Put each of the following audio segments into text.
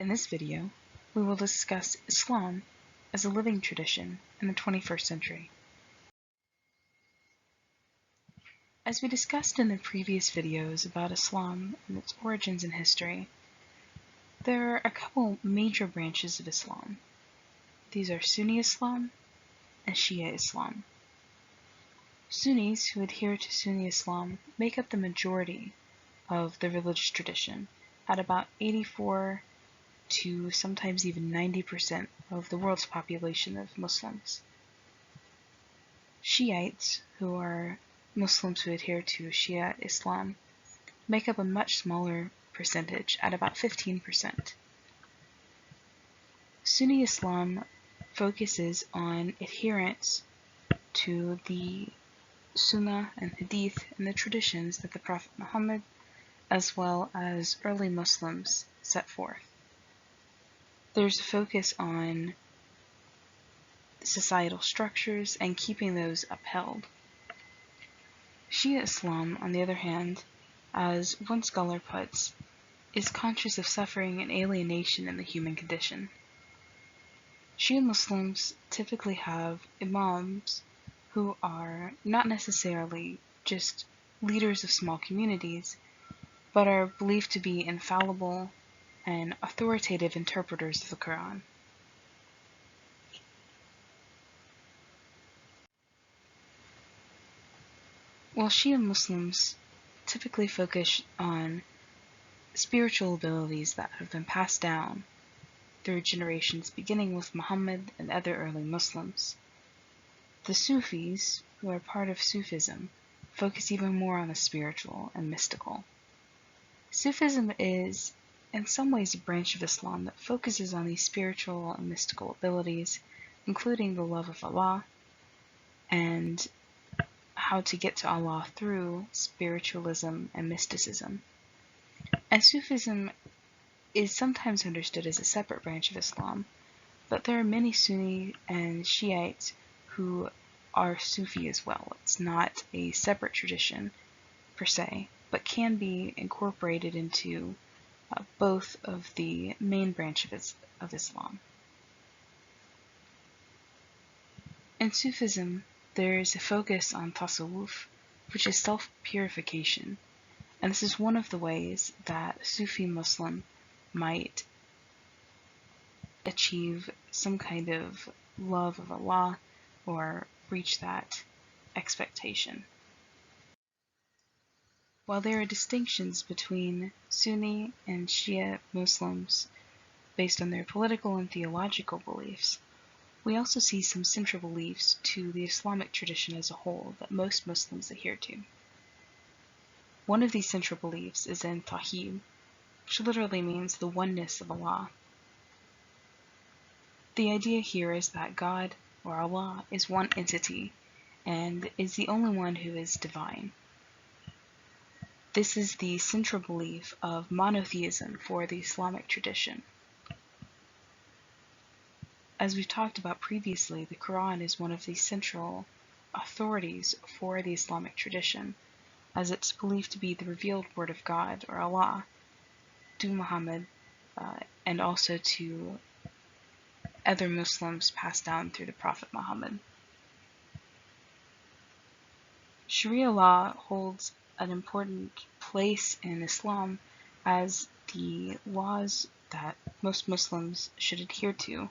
In this video, we will discuss Islam as a living tradition in the 21st century. As we discussed in the previous videos about Islam and its origins and history, there are a couple major branches of Islam. These are Sunni Islam and Shia Islam. Sunnis who adhere to Sunni Islam make up the majority of the religious tradition at about 84 to sometimes even 90% of the world's population of Muslims. Shiites, who are Muslims who adhere to Shia Islam, make up a much smaller percentage at about 15%. Sunni Islam focuses on adherence to the Sunnah and Hadith and the traditions that the Prophet Muhammad, as well as early Muslims, set forth. There's a focus on societal structures and keeping those upheld. Shia Islam, on the other hand, as one scholar puts, is conscious of suffering and alienation in the human condition. Shia Muslims typically have imams who are not necessarily just leaders of small communities, but are believed to be infallible and authoritative interpreters of the Quran. While Shia Muslims typically focus on spiritual abilities that have been passed down through generations beginning with Muhammad and other early Muslims, the Sufis, who are part of Sufism, focus even more on the spiritual and mystical. Sufism is in some ways a branch of Islam that focuses on these spiritual and mystical abilities, including the love of Allah and how to get to Allah through spiritualism and mysticism. And Sufism is sometimes understood as a separate branch of Islam, but there are many Sunni and Shiites who are Sufi as well. It's not a separate tradition per se, but can be incorporated into both of the main branches of Islam. In Sufism, there is a focus on tasawwuf, which is self-purification, and this is one of the ways that a Sufi Muslim might achieve some kind of love of Allah or reach that expectation. While there are distinctions between Sunni and Shia Muslims based on their political and theological beliefs, we also see some central beliefs to the Islamic tradition as a whole that most Muslims adhere to. One of these central beliefs is in Tawheed, which literally means the oneness of Allah. The idea here is that God, or Allah, is one entity and is the only one who is divine. This is the central belief of monotheism for the Islamic tradition. As we've talked about previously, the Quran is one of the central authorities for the Islamic tradition, as it's believed to be the revealed word of God, or Allah, to Muhammad, and also to other Muslims passed down through the Prophet Muhammad. Sharia law holds an important place in Islam as the laws that most Muslims should adhere to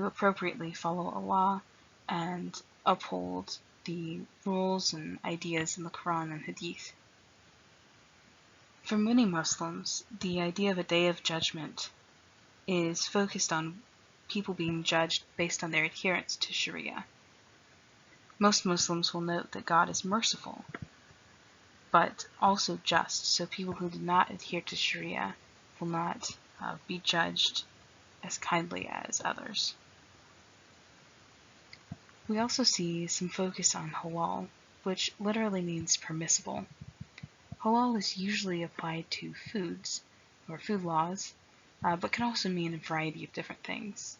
appropriately follow Allah and uphold the rules and ideas in the Quran and Hadith. For many Muslims, the idea of a day of judgment is focused on people being judged based on their adherence to Sharia. Most Muslims will note that God is merciful, but also just, so people who do not adhere to Sharia will not be judged as kindly as others. We also see some focus on halal, which literally means permissible. Halal is usually applied to foods or food laws, but can also mean a variety of different things.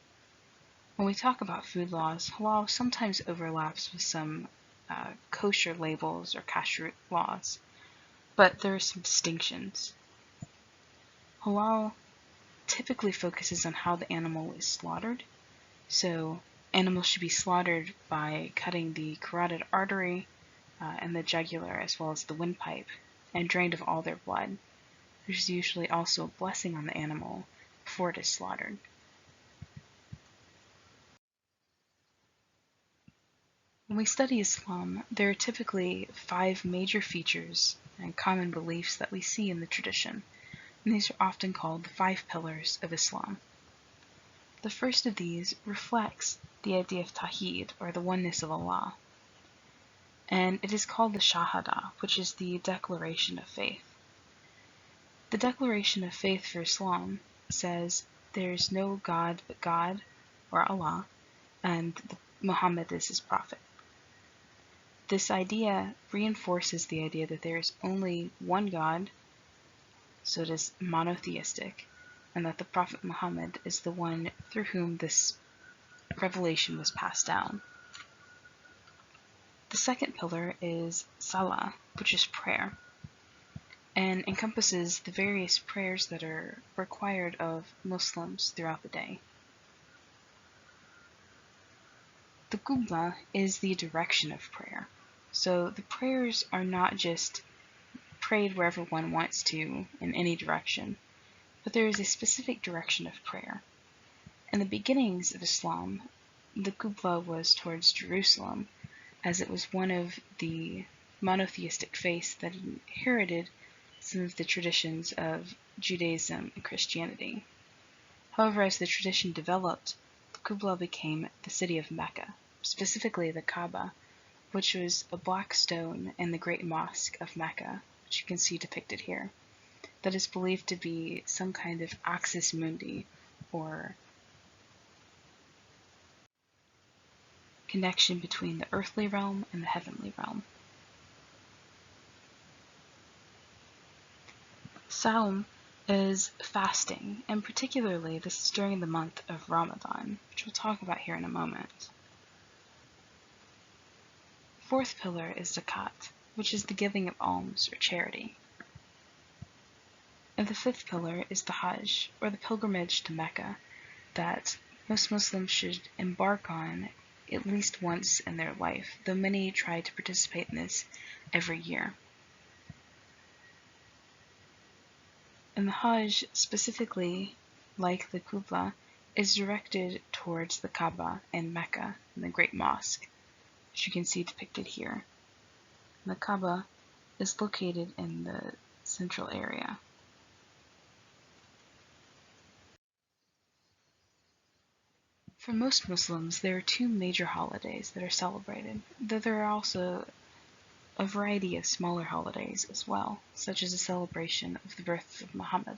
When we talk about food laws, halal sometimes overlaps with some kosher labels or kashrut laws, but there are some distinctions. Halal typically focuses on how the animal is slaughtered. So animals should be slaughtered by cutting the carotid artery and the jugular as well as the windpipe and drained of all their blood. There's usually also a blessing on the animal before it is slaughtered. When we study Islam, there are typically 5 major features and common beliefs that we see in the tradition, and these are often called the 5 pillars of Islam. The first of these reflects the idea of Tawheed, or the oneness of Allah, and it is called the Shahada, which is the declaration of faith. The declaration of faith for Islam says there is no God but God, or Allah, and Muhammad is his prophet. This idea reinforces the idea that there is only one God, so it is monotheistic, and that the Prophet Muhammad is the one through whom this revelation was passed down. The second pillar is Salah, which is prayer, and encompasses the various prayers that are required of Muslims throughout the day. The Qibla is the direction of prayer. So the prayers are not just prayed wherever one wants to in any direction, but there is a specific direction of prayer. In the beginnings of Islam, the Qibla was towards Jerusalem, as it was one of the monotheistic faiths that inherited some of the traditions of Judaism and Christianity. However, as the tradition developed, the Qibla became the city of Mecca, specifically the Kaaba, which was a black stone in the Great Mosque of Mecca, which you can see depicted here, that is believed to be some kind of axis mundi, or connection between the earthly realm and the heavenly realm. Saum is fasting, and particularly this is during the month of Ramadan, which we'll talk about here in a moment. Fourth pillar is zakat, which is the giving of alms or charity. And the fifth pillar is the Hajj, or the pilgrimage to Mecca, that most Muslims should embark on at least once in their life, though many try to participate in this every year. And the Hajj, specifically like the Qibla, is directed towards the Kaaba in Mecca, in the Great Mosque, which you can see depicted here. And the Kaaba is located in the central area. For most Muslims, there are 2 major holidays that are celebrated, though there are also a variety of smaller holidays as well, such as a celebration of the birth of Muhammad.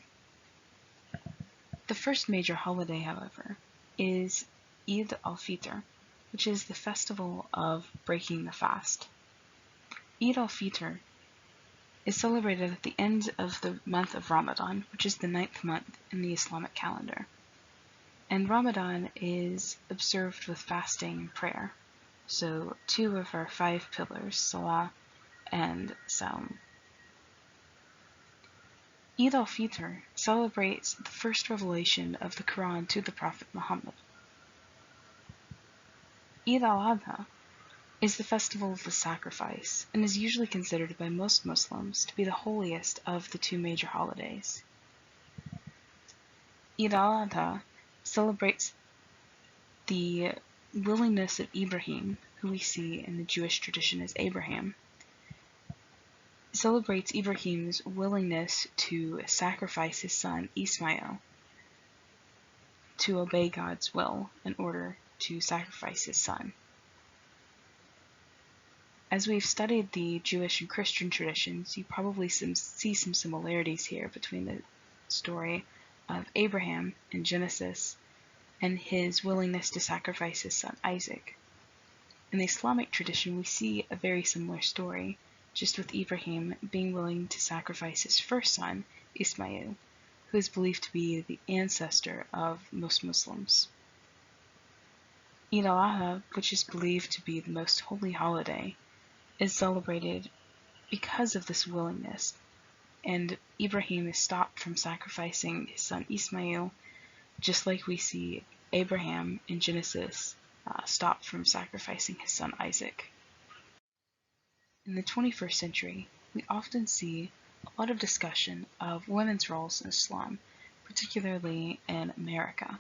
The first major holiday, however, is Eid al-Fitr, which is the festival of breaking the fast. Eid al-Fitr is celebrated at the end of the month of Ramadan, which is the 9th month in the Islamic calendar. And Ramadan is observed with fasting and prayer, so 2 of our 5 pillars, Salah and Saum. Eid al-Fitr celebrates the first revelation of the Quran to the Prophet Muhammad. Eid al-Adha is the festival of the sacrifice, and is usually considered by most Muslims to be the holiest of the 2 major holidays. Eid al-Adha celebrates the willingness of Ibrahim, who we see in the Jewish tradition as Abraham, celebrates Ibrahim's willingness to sacrifice his son Ismail to obey God's will in order to sacrifice his son. As we've studied the Jewish and Christian traditions, you probably see some similarities here between the story of Abraham in Genesis and his willingness to sacrifice his son Isaac. In the Islamic tradition, we see a very similar story, just with Ibrahim being willing to sacrifice his first son, Ismail, who is believed to be the ancestor of most Muslims. Eid al-Adha, which is believed to be the most holy holiday, is celebrated because of this willingness, and Ibrahim is stopped from sacrificing his son Ismail just like we see Abraham in Genesis stop from sacrificing his son Isaac. In the 21st century, we often see a lot of discussion of women's roles in Islam, particularly in America.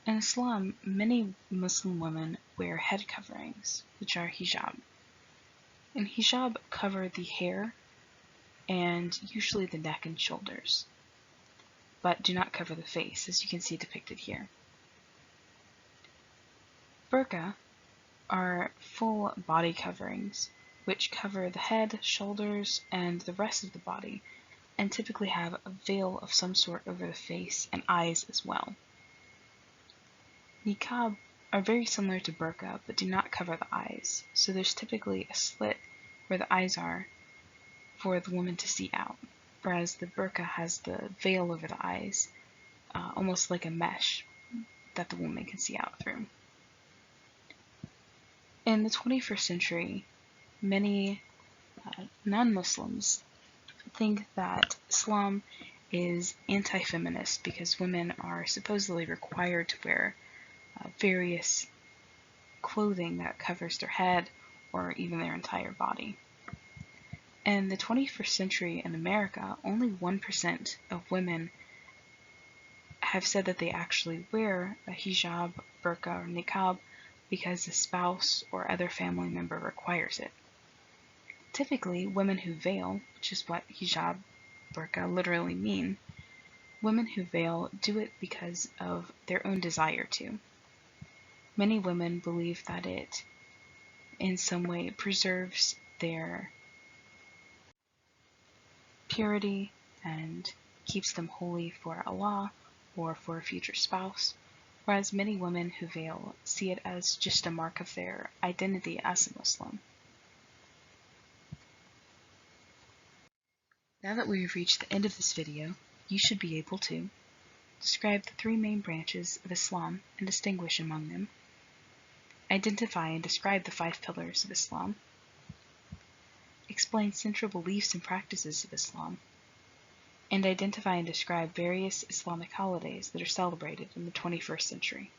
In Islam, many Muslim women wear head coverings, which are hijab. And hijab cover the hair and usually the neck and shoulders, but do not cover the face, as you can see depicted here. Burqa are full body coverings, which cover the head, shoulders, and the rest of the body, and typically have a veil of some sort over the face and eyes as well. Niqab are very similar to burqa, but do not cover the eyes, so there's typically a slit where the eyes are for the woman to see out, whereas the burqa has the veil over the eyes, almost like a mesh that the woman can see out through. In the 21st century, many non-Muslims think that Islam is anti-feminist because women are supposedly required to wear various clothing that covers their head or even their entire body. In the 21st century in America, only 1% of women have said that they actually wear a hijab, burqa, or niqab because a spouse or other family member requires it. Typically, women who veil, which is what hijab, burqa literally mean, women who veil do it because of their own desire to. Many women believe that it in some way preserves their purity and keeps them holy for Allah or for a future spouse, whereas many women who veil see it as just a mark of their identity as a Muslim. Now that we've reached the end of this video, you should be able to describe the three main branches of Islam and distinguish among them, identify and describe the 5 pillars of Islam, explain central beliefs and practices of Islam, and identify and describe various Islamic holidays that are celebrated in the 21st century.